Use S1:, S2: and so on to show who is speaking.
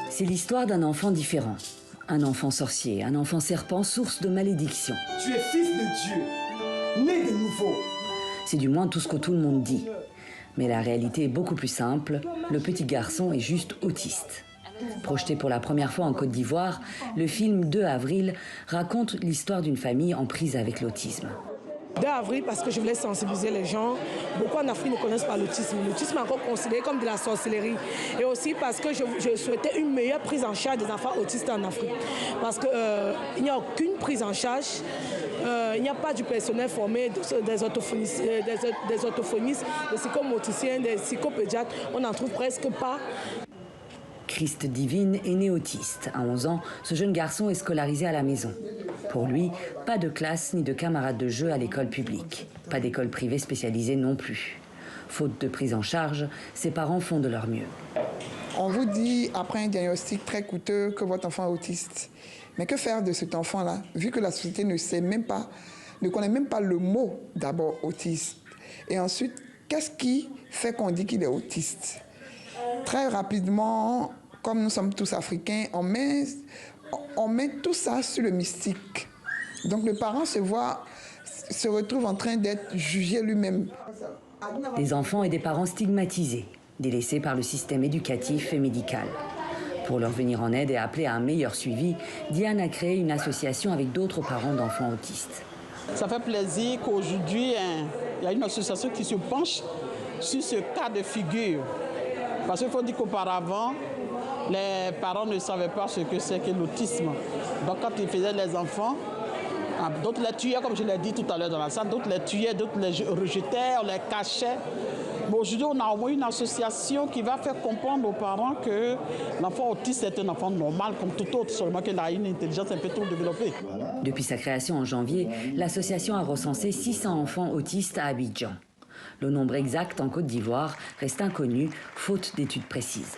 S1: C'est l'histoire d'un enfant différent. Un enfant sorcier, un enfant serpent, source de malédiction.
S2: Tu es fils de Dieu, né de nouveau.
S1: C'est du moins tout ce que tout le monde dit. Mais la réalité est beaucoup plus simple. Le petit garçon est juste autiste. Projeté pour la première fois en Côte d'Ivoire, le film 2 avril raconte l'histoire d'une famille en prise avec l'autisme.
S3: 2 avril parce que je voulais sensibiliser les gens. Beaucoup en Afrique ne connaissent pas l'autisme. L'autisme est encore considéré comme de la sorcellerie. Et aussi parce que je souhaitais une meilleure prise en charge des enfants autistes en Afrique. Parce qu'il n'y a aucune prise en charge. Il n'y a pas du personnel formé, des orthophonistes, des psychomoticiens, des psychopédiatres. On n'en trouve presque pas.
S1: Christ Divine est né autiste. À 11 ans, ce jeune garçon est scolarisé à la maison. Pour lui, pas de classe ni de camarades de jeu à l'école publique. Pas d'école privée spécialisée non plus. Faute de prise en charge, ses parents font de leur mieux.
S4: On vous dit, après un diagnostic très coûteux, que votre enfant est autiste. Mais que faire de cet enfant-là, vu que la société ne connaît même pas le mot d'abord autiste. Et ensuite, qu'est-ce qui fait qu'on dit qu'il est autiste? Très rapidement, comme nous sommes tous africains, on met tout ça sur le mystique. Donc le parent se retrouve en train d'être jugé lui-même.
S1: Des enfants et des parents stigmatisés, délaissés par le système éducatif et médical. Pour leur venir en aide et appeler à un meilleur suivi, Diane a créé une association avec d'autres parents d'enfants autistes.
S5: Ça fait plaisir qu'aujourd'hui, il y a une association qui se penche sur ce cas de figure. Parce qu'il faut dire qu'auparavant, les parents ne savaient pas ce que c'est que l'autisme. Donc quand ils faisaient les enfants, d'autres les tuaient, comme je l'ai dit tout à l'heure dans la salle, d'autres les tuaient, d'autres les rejetaient, on les cachait. Mais aujourd'hui, on a au moins une association qui va faire comprendre aux parents que l'enfant autiste est un enfant normal comme tout autre, seulement qu'il a une intelligence un peu trop développée.
S1: Depuis sa création en janvier, l'association a recensé 600 enfants autistes à Abidjan. Le nombre exact en Côte d'Ivoire reste inconnu, faute d'études précises.